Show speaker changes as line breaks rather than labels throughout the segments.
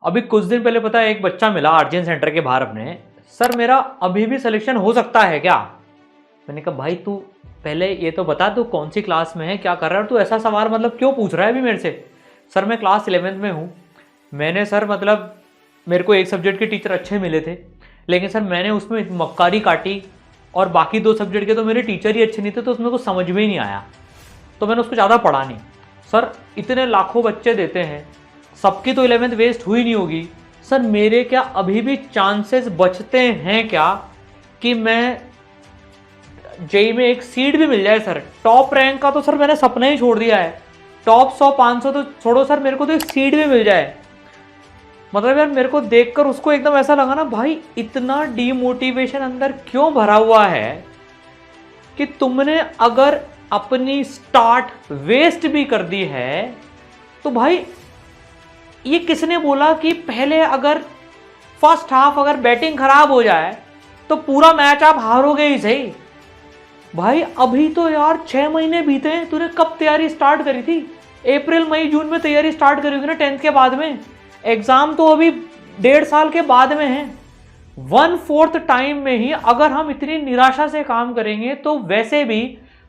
अभी कुछ दिन पहले पता है एक बच्चा मिला आर्जियन सेंटर के बाहर अपने, सर मेरा अभी भी सिलेक्शन हो सकता है क्या? मैंने कहा भाई तू पहले ये तो बता तू कौन सी क्लास में है, क्या कर रहा है, तू ऐसा सवाल मतलब क्यों पूछ रहा है अभी मेरे से? सर मैं क्लास 11th में हूँ। मैंने सर मतलब मेरे को एक सब्जेक्ट के टीचर अच्छे मिले थे, लेकिन सर मैंने उसमें मक्कारी काटी और बाकी 2 सब्जेक्ट के तो मेरे टीचर ही अच्छे नहीं थे, तो उसमें कुछ समझ में ही नहीं आया, तो मैंने उसको ज़्यादा पढ़ा नहीं। सर इतने लाखों बच्चे देते हैं, सबकी तो 11th वेस्ट हुई नहीं होगी। सर मेरे क्या अभी भी चांसेस बचते हैं क्या कि मैं जेई में एक सीट भी मिल जाए? सर टॉप रैंक का तो सर मैंने सपना ही छोड़ दिया है, टॉप 100 500 तो छोड़ो सर, मेरे को तो एक सीट भी मिल जाए। मतलब यार मेरे को देखकर उसको एकदम ऐसा लगा ना, भाई इतना डीमोटिवेशन अंदर क्यों भरा हुआ है कि तुमने अगर अपनी स्टार्ट वेस्ट भी कर दी है तो भाई ये किसने बोला कि पहले अगर फर्स्ट हाफ अगर बैटिंग खराब हो जाए तो पूरा मैच आप हारोगे ही सही। भाई अभी तो यार 6 महीने बीते हैं, तूने कब तैयारी स्टार्ट करी थी? अप्रैल मई जून में तैयारी स्टार्ट करी होगी ना 10th के बाद में। एग्जाम तो अभी 1.5 साल के बाद में है। 1/4 टाइम में ही अगर हम इतनी निराशा से काम करेंगे तो वैसे भी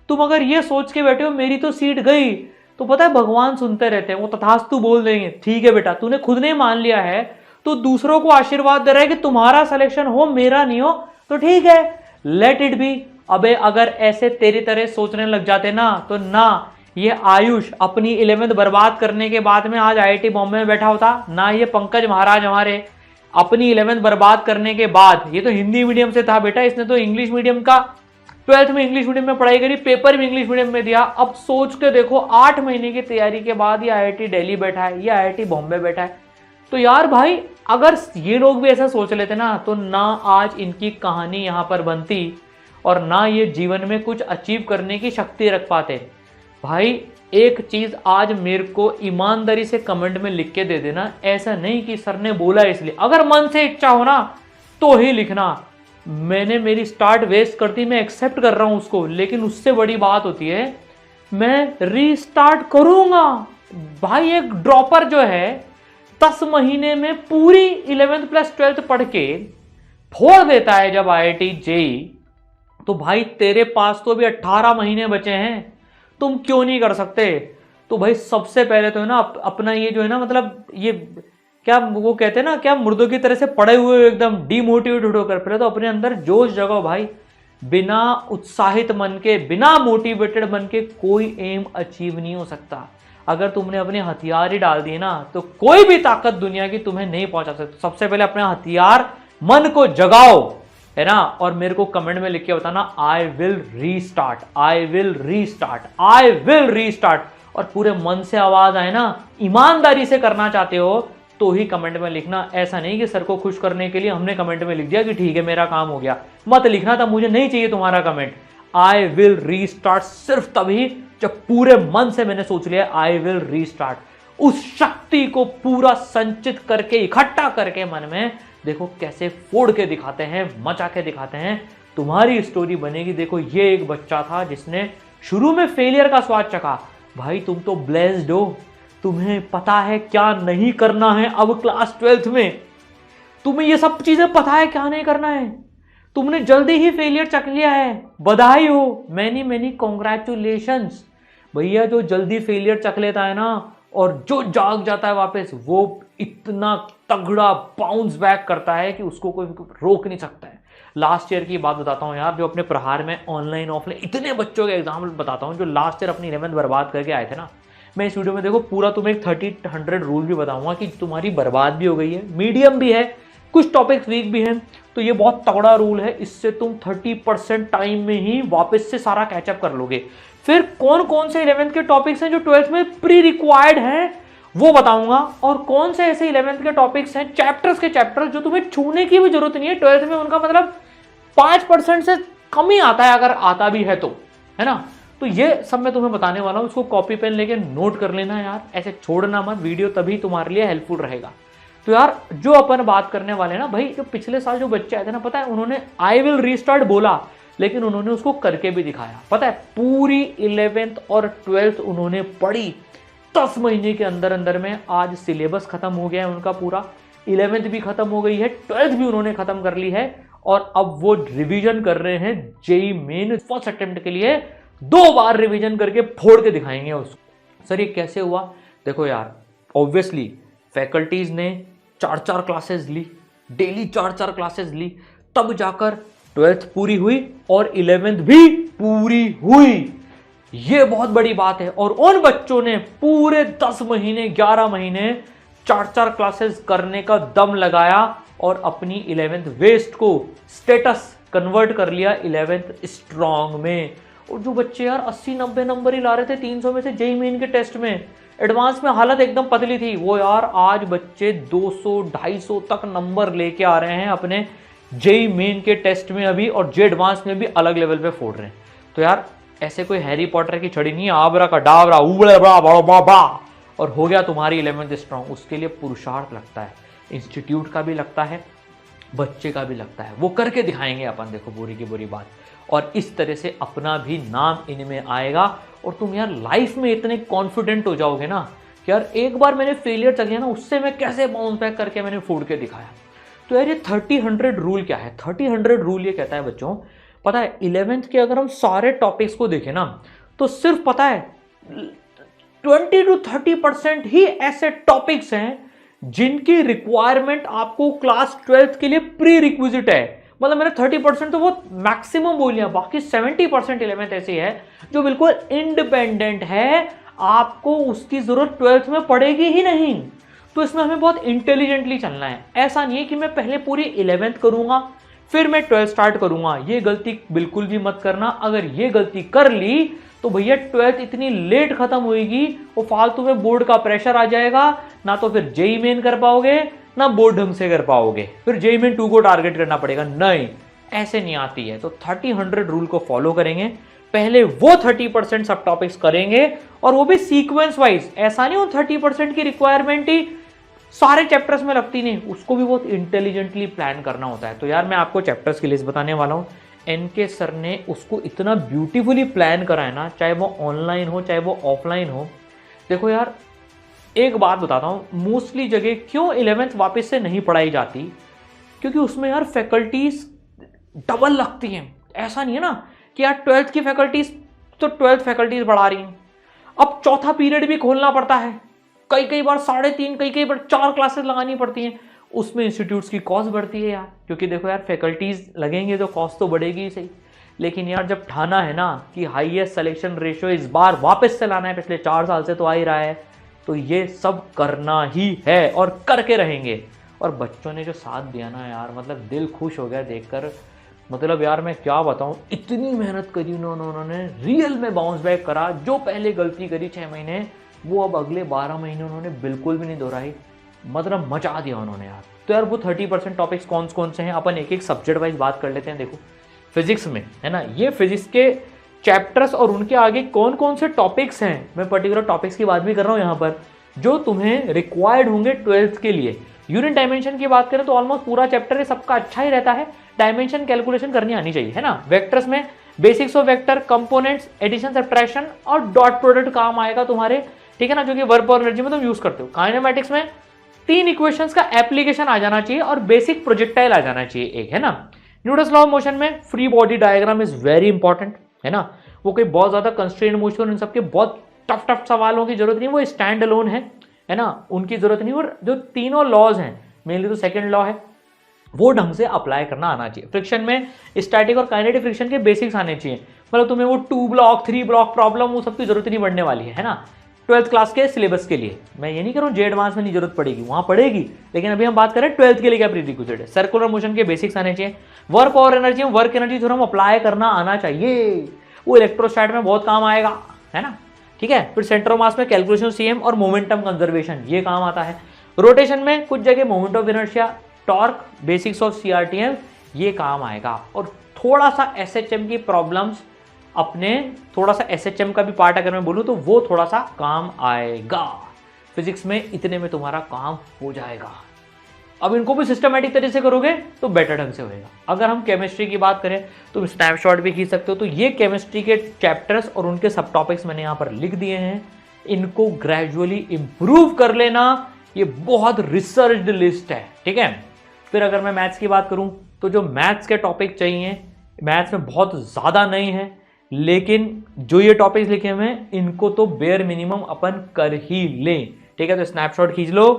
तुम अगर ये सोच के बैठे हो मेरी तो सीट गई, तो पता है भगवान सुनते रहते हैं, वो तथास्तु बोल देंगे ठीक है बेटा तूने खुद ने मान लिया है तो दूसरों को आशीर्वाद दे रहा है कि तुम्हारा सिलेक्शन हो मेरा नहीं हो तो ठीक है, लेट इट बी। अबे अगर ऐसे तेरी तरह सोचने लग जाते ना तो ना ये आयुष अपनी 11th बर्बाद करने के बाद में आज आईआईटी बॉम्बे में बैठा होता, ना ये पंकज महाराज हमारे अपनी 11th बर्बाद करने के बाद, ये तो हिंदी मीडियम से था बेटा, इसने तो इंग्लिश मीडियम का 12th में इंग्लिश मीडियम में पढ़ाई करी, पेपर भी इंग्लिश मीडियम में दिया। अब सोच के देखो 8 महीने की तैयारी के बाद ये आईआईटी दिल्ली बैठा है, ये आईआईटी बॉम्बे बैठा है। तो यार भाई अगर ये लोग भी ऐसा सोच लेते ना तो ना आज इनकी कहानी यहाँ पर बनती और ना ये जीवन में कुछ अचीव करने की शक्ति रख पाते। भाई एक चीज आज मेरे को ईमानदारी से कमेंट में लिख के दे देना, ऐसा नहीं कि सर ने बोला इसलिए, अगर मन से इच्छा हो ना तो ही लिखना। मैंने मेरी स्टार्ट वेस्ट कर दी, मैं एक्सेप्ट कर रहा हूं उसको, लेकिन उससे बड़ी बात होती है मैं रीस्टार्ट करूंगा। भाई एक ड्रॉपर जो है 10 महीने में पूरी 11th प्लस 12th पढ़ के फोड़ देता है जब आईआईटी जेई, तो भाई तेरे पास तो अभी 18 महीने बचे हैं, तुम क्यों नहीं कर सकते? तो भाई सबसे पहले तो है ना अपना ये जो है ना मतलब ये क्या वो कहते हैं ना, क्या मुर्दों की तरह से पड़े हुए एकदम डीमोटिवेटेड होकर, पहले तो अपने अंदर जोश जगाओ भाई। बिना उत्साहित मन के, बिना मोटिवेटेड मन के कोई एम अचीव नहीं हो सकता। अगर तुमने अपने हथियार ही डाल दिए ना तो कोई भी ताकत दुनिया की तुम्हें नहीं पहुंचा सकती। सबसे पहले अपने हथियार मन को जगाओ, है ना, और मेरे को कमेंट में लिख के बताना I will restart, I will restart, I will restart, और पूरे मन से आवाज आए ना, ईमानदारी से करना चाहते हो तो ही कमेंट में लिखना। ऐसा नहीं कि सर को खुश करने के लिए हमने कमेंट में लिख दिया कि ठीक है मेरा काम हो गया, मत लिखना था, मुझे नहीं चाहिए तुम्हारा कमेंट। आई विल रीस्टार्ट सिर्फ तभी जब पूरे मन से मैंने सोच लिया आई विल रीस्टार्ट। उस शक्ति को पूरा संचित करके इकट्ठा करके मन में देखो कैसे फोड़ के दिखाते हैं, मचा के दिखाते हैं, तुम्हारी स्टोरी बनेगी। देखो ये एक बच्चा था जिसने शुरू में फेलियर का स्वाद चखा। भाई तुम तो ब्लेस्ड हो, तुम्हें पता है क्या नहीं करना है। अब क्लास 12th में तुम्हें ये सब चीजें पता है क्या नहीं करना है, तुमने जल्दी ही फेलियर चख लिया है, बधाई हो, मैनी मैनी कॉन्ग्रेचुलेशंस। भैया जो जल्दी फेलियर चख लेता है ना और जो जाग जाता है वापस, वो इतना तगड़ा बाउंस बैक करता है कि उसको कोई रोक नहीं सकता है। लास्ट ईयर की बात बताता हूँ यार, जो अपने प्रहार में ऑनलाइन ऑफलाइन इतने बच्चों के एग्जाम बताता हूँ जो लास्ट ईयर अपनी 11th बर्बाद करके आए थे ना। मैं इस वीडियो में देखो पूरा तुम्हें एक 30-100 रूल भी बताऊंगा कि तुम्हारी बर्बाद भी हो गई है, मीडियम भी है, कुछ टॉपिक्स वीक भी हैं, तो ये बहुत तगड़ा रूल है, इससे तुम 30% टाइम में ही वापस से सारा कैचअप कर लोगे। फिर कौन कौन से 11th के टॉपिक्स हैं जो 12th में प्री रिक्वायर्ड हैं वो बताऊंगा, और कौन से ऐसे 11th के टॉपिक्स हैं चैप्टर्स के चैप्टर्स जो तुम्हें छूने की भी जरूरत नहीं है। 12th में उनका मतलब 5% से कम ही आता है, अगर आता भी है तो, है ना। तो ये सब मैं तुम्हें बताने वाला हूं, उसको कॉपी पेन लेके नोट कर लेना यार, ऐसे छोड़ना मत, वीडियो तभी तुम्हारे लिए हेल्पफुल रहेगा। तो यार जो अपन बात करने वाले हैं ना भाई, जो पिछले साल जो बच्चे आए थे ना, पता है उन्होंने आई विल रीस्टार्ट बोला लेकिन उन्होंने उसको करके भी दिखाया। पता है पूरी 11th और 12th उन्होंने पढ़ी, 10 महीने के अंदर अंदर में आज सिलेबस खत्म हो गया है उनका पूरा, 11th भी खत्म हो गई है, 12th भी उन्होंने खत्म कर ली है और अब वो रिवीजन कर रहे हैं जेई मेन फर्स्ट अटेम्प्ट के लिए। 2 बार रिवीजन करके फोड़ के दिखाएंगे उसको। सर ये कैसे हुआ? देखो यार, ऑब्वियसली फैकल्टीज ने 4-4 क्लासेस ली, डेली 4-4 क्लासेस ली, तब जाकर 12th पूरी हुई और 11th भी पूरी हुई। ये बहुत बड़ी बात है। और उन बच्चों ने पूरे 10 महीने 11 महीने 4-4 क्लासेस करने का दम लगाया और अपनी 11th वेस्ट को स्टेटस कन्वर्ट कर लिया 11th स्ट्रॉन्ग में। और जो बच्चे यार 80-90 नंबर ही ला रहे थे 300 में से जेईई मेन के टेस्ट में, एडवांस में हालत एकदम पतली थी, वो यार आज बच्चे 200-250 तक नंबर लेके आ रहे हैं अपने जेईई मेन के टेस्ट में अभी, और जे एडवांस में भी अलग लेवल पे फोड़ रहे हैं। तो यार ऐसे कोई हैरी पॉटर की छड़ी नहीं है, आबरा का डाबरा उबड़े बड़ा बड़ा बाबा और हो गया तुम्हारी 11th स्ट्रॉन्ग। उसके लिए पुरुषार्थ लगता है, इंस्टीट्यूट का भी लगता है, बच्चे का भी लगता है, वो करके दिखाएंगे अपन। देखो बुरी की बुरी बात, और इस तरह से अपना भी नाम इनमें आएगा और तुम यार लाइफ में इतने कॉन्फिडेंट हो जाओगे ना कि यार एक बार मैंने फेलियर चल गया ना, उससे मैं कैसे बाउंस बैक करके मैंने फोड़ के दिखाया। तो यार ये 30-100 रूल क्या है? 30-100 रूल ये कहता है बच्चों, पता है 11th के अगर हम सारे टॉपिक्स को देखें ना तो सिर्फ पता है 20-30% ही ऐसे टॉपिक्स हैं जिनकी रिक्वायरमेंट आपको क्लास 12th के लिए प्री रिक्विजिट है। मतलब मैंने 30% तो बहुत मैक्सिमम बोल लिया, बाकी 70% 11th ऐसी है जो बिल्कुल इंडिपेंडेंट है, आपको उसकी जरूरत 12th में पड़ेगी ही नहीं। तो इसमें हमें बहुत इंटेलिजेंटली चलना है। ऐसा नहीं है कि मैं पहले पूरी 11th करूंगा फिर मैं 12th स्टार्ट करूंगा, ये गलती बिल्कुल भी मत करना। अगर ये गलती कर ली तो भैया 12th इतनी लेट खत्म होगी, वो फालतू में बोर्ड का प्रेशर आ जाएगा, ना तो फिर जेईई मेन कर पाओगे ना बोर्ड ढंग से कर पाओगे, फिर जेईई मेन 2 को टारगेट करना पड़ेगा। नहीं, ऐसे नहीं आती है। तो 30-100 रूल को फॉलो करेंगे, पहले वो 30% सब टॉपिक्स करेंगे और वो भी सीक्वेंस वाइज। ऐसा नहीं हो 30% की रिक्वायरमेंट ही सारे चैप्टर्स में लगती नहीं, उसको भी बहुत इंटेलिजेंटली प्लान करना होता है। तो यार मैं आपको चैप्टर्स की लिस्ट बताने वाला हूँ। एनके सर ने उसको इतना ब्यूटीफुली प्लान करा है ना, चाहे वो ऑनलाइन हो चाहे वो ऑफलाइन हो। देखो यार एक बात बताता हूँ, मोस्टली जगह क्यों 11th वापस से नहीं पढ़ाई जाती, क्योंकि उसमें यार फैकल्टीज डबल लगती हैं। ऐसा नहीं है ना कि यार 12th की फैकल्टीज तो 12th फैकल्टीज बढ़ा रही हैं, अब चौथा पीरियड भी खोलना पड़ता है, कई बार 3.5 कई बार 4 क्लासेस लगानी पड़ती हैं, उसमें इंस्टीट्यूट्स की कॉस्ट बढ़ती है यार। क्योंकि देखो यार फैकल्टीज लगेंगे तो कॉस्ट तो बढ़ेगी ही सही, लेकिन यार जब ठाना है ना कि हाईएस्ट सिलेक्शन रेशियो इस बार वापस से लाना है, पिछले 4 साल से तो आ ही रहा है, तो ये सब करना ही है और करके रहेंगे। और बच्चों ने जो साथ दिया ना यार, मतलब दिल खुश हो गया देखकर। मतलब यार मैं क्या बताऊं, इतनी मेहनत करी उन्होंने, रियल में बाउंस बैक करा। जो पहले गलती करी 6 महीने, वो अब अगले 12 महीने उन्होंने बिल्कुल भी नहीं दोहराई, मतलब मचा दिया उन्होंने यार। तो यार वो 30% टॉपिक्स कौन से हैं, अपन एक एक सब्जेक्ट वाइज बात कर लेते हैं। देखो फिजिक्स में है ना, ये फिजिक्स के चैप्टर्स और उनके आगे कौन से टॉपिक्स हैं, मैं पर्टिकुलर टॉपिक्स की बात भी कर रहा हूँ यहाँ पर, जो तुम्हें रिक्वायर्ड होंगे 12th के लिए। यूनिट डायमेंशन की बात करें तो ऑलमोस्ट पूरा चैप्टर है सबका अच्छा ही रहता है, डायमेंशन कैलकुलेशन करनी आनी चाहिए है ना। वेक्टर्स में basics of vector, components, addition subtraction और डॉट प्रोडक्ट काम आएगा तुम्हारे, ठीक है ना, जो कि वर्क और एनर्जी में तुम यूज करते हो। काइनेमैटिक्स में 3 इक्वेशंस का एप्लीकेशन आ जाना चाहिए और बेसिक प्रोजेक्टाइल आ जाना चाहिए एक, है ना। न्यूटन्स लॉ ऑफ मोशन में free body diagram is very important, है ना। वो कोई बहुत ज्यादा कंस्ट्रेंट मोशन, इन सबके बहुत टफ सवालों की जरूरत नहीं, वो स्टैंड अलोन है ना, उनकी जरूरत नहीं। और जो तीनों लॉज हैं, मेनली तो सेकंड लॉ है, वो ढंग से अप्लाई करना आना चाहिए। फ्रिक्शन में स्टैटिक और काइनेटिक फ्रिक्शन के बेसिक्स आने चाहिए, मतलब तुम्हें वो 2 ब्लॉक 3 ब्लॉक प्रॉब्लम वो सब की जरूरत नहीं पड़ने वाली है ना 12th क्लास के सिलेबस के लिए। मैं ये नहीं कह रहा हूँ जे एडवांस में नहीं जरूरत पड़ेगी, वहां पड़ेगी, लेकिन अभी हम बात करें 12th के लिए क्या प्रीरिक्विजिट है। सर्कुलर मोशन के बेसिक्स आने चाहिए। वर्क और एनर्जी में वर्क एनर्जी थ्योरम अप्लाई करना आना चाहिए, वो इलेक्ट्रोस्टैट में बहुत काम आएगा, है ना, ठीक है। फिर सेंटर ऑफ मास में कैलकुलेशन सीएम और मोमेंटम कंजर्वेशन, ये काम आता है। रोटेशन में कुछ जगह moment of inertia, torque, basics of CRTM, ये काम आएगा। और थोड़ा सा एसएचएम की प्रॉब्लम्स, अपने थोड़ा सा एसएचएम का भी पार्ट अगर मैं बोलूं तो वो थोड़ा सा काम आएगा। फिजिक्स में इतने में तुम्हारा काम हो जाएगा। अब इनको भी सिस्टमैटिक तरीके से करोगे तो बेटर ढंग से होएगा। अगर हम केमिस्ट्री की बात करें तो स्नैपशॉट भी खींच सकते हो। तो ये केमिस्ट्री के चैप्टर्स और उनके सब टॉपिक्स मैंने यहाँ पर लिख दिए हैं, इनको ग्रेजुअली इंप्रूव कर लेना, ये बहुत रिसर्च्ड लिस्ट है, ठीक है। फिर अगर मैं मैथ्स की बात करूं तो जो मैथ्स के टॉपिक चाहिए, मैथ्स में बहुत ज़्यादा नहीं है, लेकिन जो ये टॉपिक्स लिखे हुए हैं इनको तो बेयर मिनिमम अपन कर ही लें, ठीक है। तो स्नैपशॉट खींच लो,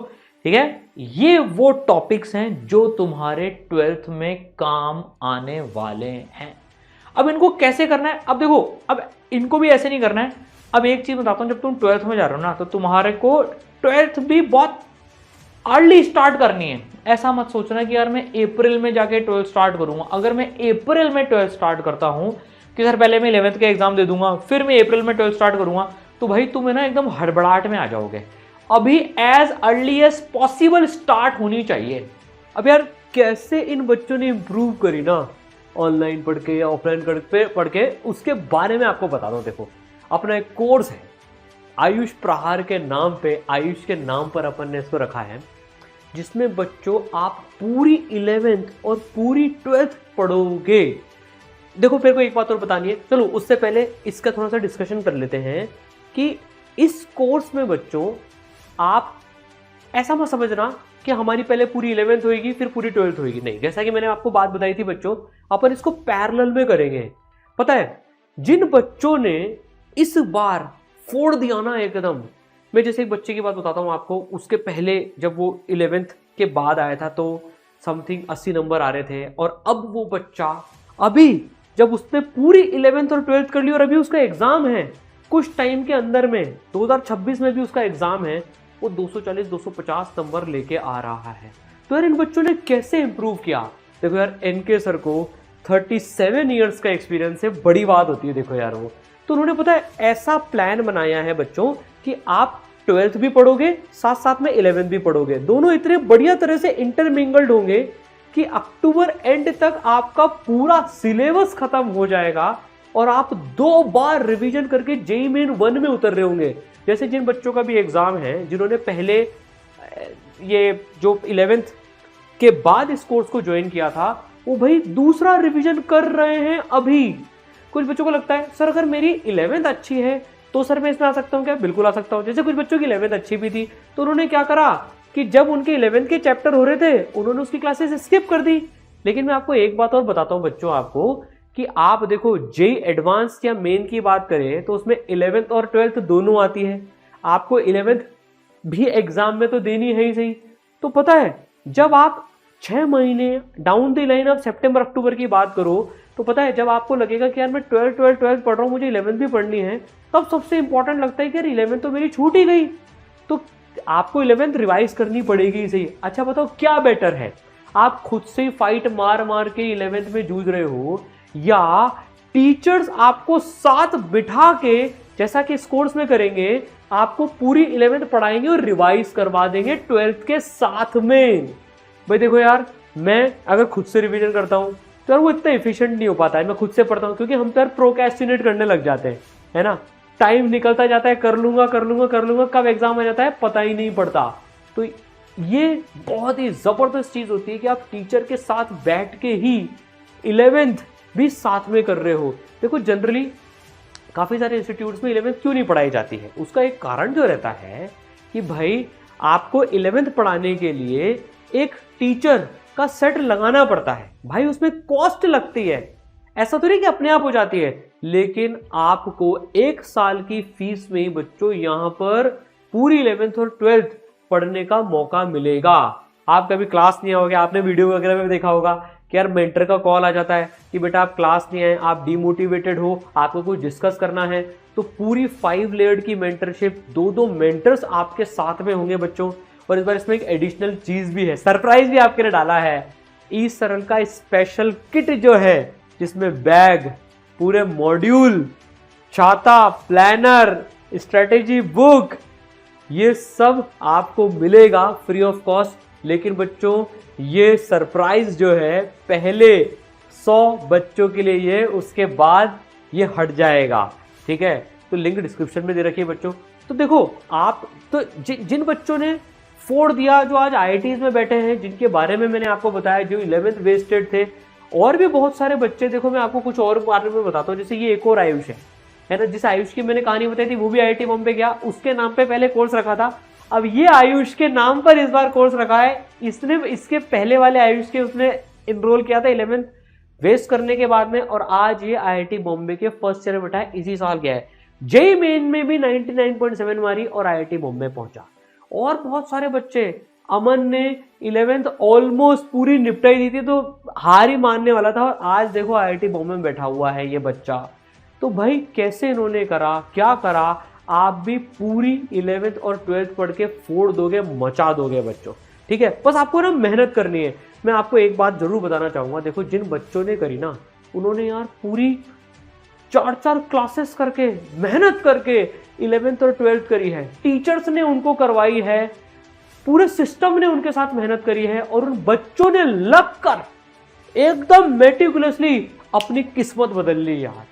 ठीक है। ये वो टॉपिक्स हैं जो तुम्हारे 12th में काम आने वाले हैं। अब इनको कैसे करना है, अब देखो, अब इनको भी ऐसे नहीं करना है। अब एक चीज बताता हूं, जब तुम 12th में जा रहे हो ना, तो तुम्हारे को 12th भी बहुत अर्ली स्टार्ट करनी है। ऐसा मत सोचना कि यार मैं अप्रैल में जाके 12th स्टार्ट करूंगा। अगर मैं अप्रैल में 12th स्टार्ट करता हूं कि सर पहले मैं 11th के एग्जाम दे दूंगा, फिर मैं अप्रैल में 12th स्टार्ट करूंगा, तो भाई तुम्हें ना एकदम हड़बड़ाहट में आ जाओगे। अभी as early as possible start होनी चाहिए। अब यार कैसे इन बच्चों ने इंप्रूव करी ना, ऑनलाइन पढ़ के या ऑफलाइन पढ़ के, उसके बारे में आपको बता दूं। देखो, अपना एक कोर्स है आयुष प्रहार के नाम पे, आयुष के नाम पर अपन ने इसको रखा है, जिसमें बच्चों आप पूरी 11th और पूरी 12th पढ़ोगे। देखो मेरे को एक बात और बतानी है, चलो उससे पहले इसका थोड़ा सा डिस्कशन कर लेते हैं कि इस कोर्स में बच्चों आप ऐसा मत समझना कि हमारी पहले पूरी 11th होगी फिर पूरी 12th होगी, नहीं। जैसा कि मैंने आपको बात बताई थी बच्चों, अपन इसको पैरेलल में करेंगे। पता है, जिन बच्चों ने इस बार फोड़ दिया ना एकदम, मैं जैसे एक बच्चे की बात बताता हूं आपको, उसके पहले जब वो 11th के बाद आया था तो समथिंग 80 नंबर आ रहे थे, और अब वो बच्चा अभी जब उसने पूरी 11th और 12th कर ली और अभी उसका एग्जाम है कुछ टाइम के अंदर में, 2026 में भी उसका एग्जाम है, वो 240-250 नंबर लेके आ रहा है। तो यार इन बच्चों ने कैसे इंप्रूव किया। देखो यार, एनके सर को 37 इयर्स का एक्सपीरियंस है, बड़ी बात होती है। देखो यार, वो तो उन्होंने पता है ऐसा प्लान बनाया है बच्चों कि आप 12th भी पढ़ोगे, साथ साथ में 11th भी पढ़ोगे, दोनों इतने बढ़िया तरह से इंटरमिंगल्ड होंगे कि अक्टूबर एंड तक आपका पूरा सिलेबस खत्म हो जाएगा और आप 2 बार रिवीजन करके जेईई मेन 1 में उतर रहे होंगे। जैसे जिन बच्चों का भी एग्जाम है, जिन्होंने पहले ये जो 11th के बाद इस कोर्स को ज्वाइन किया था, वो भाई दूसरा रिवीजन कर रहे हैं अभी। कुछ बच्चों को लगता है सर अगर मेरी 11th अच्छी है तो सर मैं इसमें आ सकता हूँ क्या? बिल्कुल आ सकता हूँ। जैसे कुछ बच्चों की 11th अच्छी भी थी तो उन्होंने क्या करा कि जब उनके 11th के चैप्टर हो रहे थे उन्होंने उसकी क्लासेस स्किप कर दी। लेकिन मैं आपको एक बात और बताता हूँ बच्चों आपको कि आप देखो जेईई एडवांस या मेन की बात करें तो उसमें 11th और 12th दोनों आती है। आपको 11th भी एग्जाम में तो देनी है ही सही। तो पता है जब आप 6 महीने डाउन द लाइन, अब सितंबर अक्टूबर की बात करो तो पता है जब आपको लगेगा कि यार मैं 12th पढ़ रहा हूँ, मुझे 11th भी पढ़नी है, तब सबसे इंपॉर्टेंट लगता है कि यार 11th तो मेरी छूट ही गई, तो आपको 11th रिवाइज करनी पड़ेगी सही। अच्छा बताओ क्या बेटर है, आप खुद से फाइट मार मार के 11th में जूझ रहे हो या टीचर्स आपको साथ बिठा के जैसा कि इस कोर्स में करेंगे, आपको पूरी 11th पढ़ाएंगे और रिवाइज करवा देंगे 12th के साथ में। भाई देखो यार, मैं अगर खुद से रिवीजन करता हूं तो यार वो इतना एफिशिएंट नहीं हो पाता है। मैं खुद से पढ़ता हूं क्योंकि हम तो यार प्रोक्रेस्टिनेट करने लग जाते हैं, है ना। टाइम निकलता जाता है, कर लूंगा, कब एग्जाम आ जाता है पता ही नहीं पड़ता। तो ये बहुत ही जबरदस्त चीज होती है कि आप टीचर के साथ बैठ के ही 11th भी साथ में कर रहे हो। देखो जनरली काफी सारे इंस्टीट्यूट्स में 11th क्यों नहीं पढ़ाई जाती है, उसका एक कारण जो रहता है कि भाई आपको 11th पढ़ाने के लिए एक टीचर का सेट लगाना पड़ता है। भाई उसमें कॉस्ट लगती है, ऐसा तो नहीं कि अपने आप हो जाती है। लेकिन आपको 1 साल की फीस में ही बच्चों यहां पर पूरी 11th और 12th पढ़ने का मौका मिलेगा। आप कभी क्लास नहीं आओगे, आपने वीडियो वगैरह में देखा होगा कि यार मेंटर का कॉल आ जाता है कि बेटा आप क्लास नहीं आए, आप डिमोटिवेटेड हो, आपको कुछ डिस्कस करना है, तो पूरी 5 लेयर्ड की मेंटरशिप, 2 मेंटर्स आपके साथ में होंगे बच्चों। और इस बार इसमें एक एडिशनल चीज भी है, सरप्राइज भी आपके लिए डाला है। ई सरल का स्पेशल किट जो है जिसमें बैग, पूरे मॉड्यूल, छाता, प्लानर, स्ट्रेटेजी बुक, ये सब आपको मिलेगा फ्री ऑफ कॉस्ट। लेकिन बच्चों ये सरप्राइज जो है पहले 100 बच्चों के लिए ये, उसके बाद ये हट जाएगा, ठीक है। तो लिंक डिस्क्रिप्शन में दे रखिए बच्चों। तो देखो आप तो जिन बच्चों ने फोड़ दिया, जो आज IITs में बैठे हैं, जिनके बारे में मैंने आपको बताया, जो 11th वेस्टेड थे, और भी बहुत सारे बच्चे। देखो मैं आपको कुछ और बारे में बताता हूँ, जैसे ये एक और आयुष है
है ना। जिस आयुष की मैंने कहानी बताई थी वो भी IIT बॉम्बे गया, उसके नाम पे पहले कोर्स रखा था, अब ये आयुष के नाम पर इस बार कोर्स रखा है। इसने इसके पहले वाले आयुष के उसने इनरोल किया था 11th वेस्ट करने के बाद में, और आज ये IIT बॉम्बे के फर्स्ट ईयर में बैठा है, इसी साल गया है। जेईई मेन में भी 99.7 मारी और IIT बॉम्बे पहुंचा। और बहुत सारे बच्चे, अमन ने 11th ऑलमोस्ट पूरी निपटाई दी थी, तो हार ही मानने वाला था, और आज देखो IIT बॉम्बे में बैठा हुआ है ये बच्चा। तो भाई कैसे इन्होंने करा, क्या करा, आप भी पूरी 11th और 12th पढ़ के फोड़ दोगे, मचा दोगे बच्चों, ठीक है। बस आपको ना मेहनत करनी है। मैं आपको एक बात जरूर बताना चाहूंगा, देखो जिन बच्चों ने करी ना, उन्होंने यार पूरी 4 क्लासेस करके, मेहनत करके 11th और 12th करी है। टीचर्स ने उनको करवाई है, पूरे सिस्टम ने उनके साथ मेहनत करी है, और उन बच्चों ने लग कर एकदम मेटिकुलसली अपनी किस्मत बदल ली यार।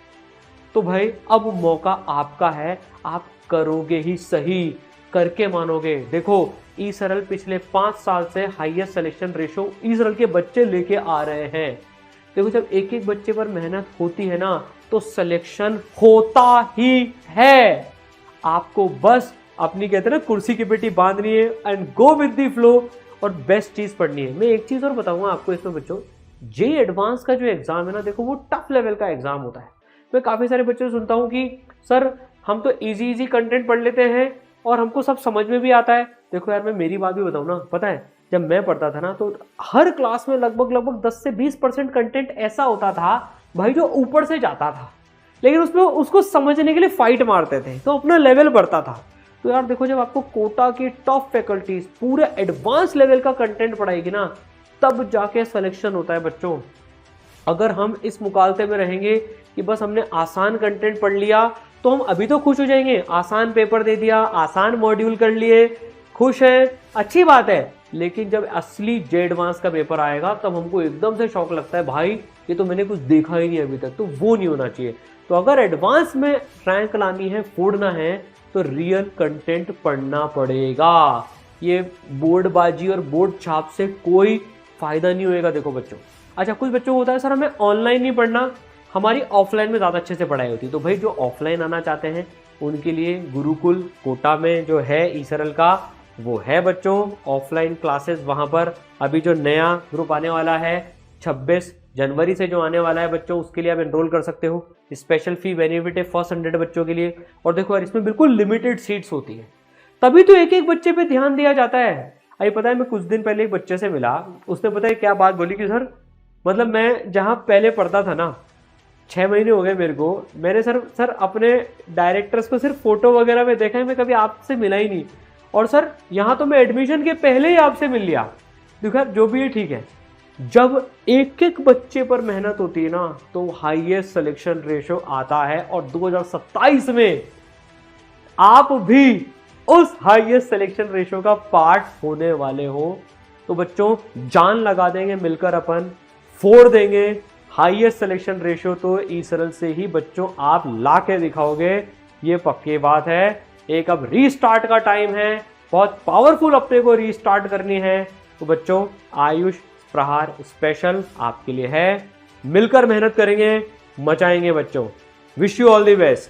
तो भाई अब मौका आपका है, आप करोगे ही सही, करके मानोगे। देखो ई-सरल पिछले 5 साल से हाईएस्ट सिलेक्शन रेशो ई-सरल के बच्चे लेके आ रहे हैं। देखो जब एक एक बच्चे पर मेहनत होती है ना, तो सिलेक्शन होता ही है। आपको बस अपनी, कहते हैं ना, कुर्सी की पेटी बांधनी है and go with the flow, और बेस्ट चीज पढ़नी है। मैं एक चीज और बताऊंगा आपको इसमें बच्चों, जेईई एडवांस का जो एग्जाम है ना, देखो वो टफ लेवल का एग्जाम होता है। मैं काफी सारे बच्चों से सुनता हूँ कि सर हम तो इजी कंटेंट पढ़ लेते हैं और हमको सब समझ में भी आता है। देखो यार मैं मेरी बात भी बताऊँ ना, पता है जब मैं पढ़ता था ना, तो हर क्लास में लगभग 10 से 20% कंटेंट ऐसा होता था भाई जो ऊपर से जाता था, लेकिन उसमें उसको समझने के लिए फाइट मारते थे, तो अपना लेवल बढ़ता था। तो यार देखो जब आपको कोटा की टॉप फैकल्टीज पूरे एडवांस लेवल का कंटेंट पढ़ाएगी ना, तब जाके सिलेक्शन होता है बच्चों। अगर हम इस मुकालते में रहेंगे कि बस हमने आसान कंटेंट पढ़ लिया, तो हम अभी तो खुश हो जाएंगे, आसान पेपर दे दिया, आसान मॉड्यूल कर लिए, खुश है, अच्छी बात है। लेकिन जब असली जेईई एडवांस का पेपर आएगा, तब हमको एकदम से शौक लगता है, भाई ये तो मैंने कुछ देखा ही नहीं अभी तक। तो वो नहीं होना चाहिए। तो अगर एडवांस में रैंक लानी है, फोड़ना है, तो रियल कंटेंट पढ़ना पड़ेगा। ये बोर्डबाजी और बोर्ड छाप से कोई फायदा नहीं होएगा। देखो बच्चों, अच्छा कुछ बच्चों को होता है सर हमें ऑनलाइन नहीं पढ़ना, हमारी ऑफलाइन में ज़्यादा अच्छे से पढ़ाई होती है। तो भाई जो ऑफलाइन आना चाहते हैं उनके लिए गुरुकुल कोटा में जो है ई-सरल का, वो है बच्चों ऑफलाइन क्लासेस। वहाँ पर अभी जो नया ग्रुप आने वाला है 26 जनवरी से जो आने वाला है बच्चों, उसके लिए आप एनरोल कर सकते हो। स्पेशल फी बेनिफिट है फर्स्ट 100 बच्चों के लिए। और देखो यार इसमें बिल्कुल लिमिटेड सीट्स होती है, तभी तो एक एक बच्चे पे ध्यान दिया जाता है। अभी पता है मैं कुछ दिन पहले एक बच्चे से मिला, उसने पता है क्या बात बोली कि सर मतलब मैं जहाँ पहले पढ़ता था ना, 6 महीने हो गए मेरे को, मैंने सर अपने डायरेक्टर्स को सिर्फ फोटो वगैरह में देखा है, मैं कभी आपसे मिला ही नहीं। और सर यहाँ तो मैं एडमिशन के पहले ही आपसे मिल लिया। देखो जो भी है ठीक है, जब एक एक बच्चे पर मेहनत होती है ना, तो हाईएस्ट सिलेक्शन रेशो आता है। और 2027 में आप भी उस हाईएस्ट सिलेक्शन रेशो का पार्ट होने वाले हो। तो बच्चों जान लगा देंगे मिलकर, अपन फोड़ देंगे हाईएस्ट सिलेक्शन रेशो। तो ई-सरल से ही बच्चों आप ला के दिखाओगे, ये पक्की बात है। एक अब रीस्टार्ट का टाइम है, बहुत पावरफुल अपने को रीस्टार्ट करनी है। तो बच्चों आयुष प्रहार स्पेशल आपके लिए है, मिलकर मेहनत करेंगे, मचाएंगे बच्चों। Wish you all the best.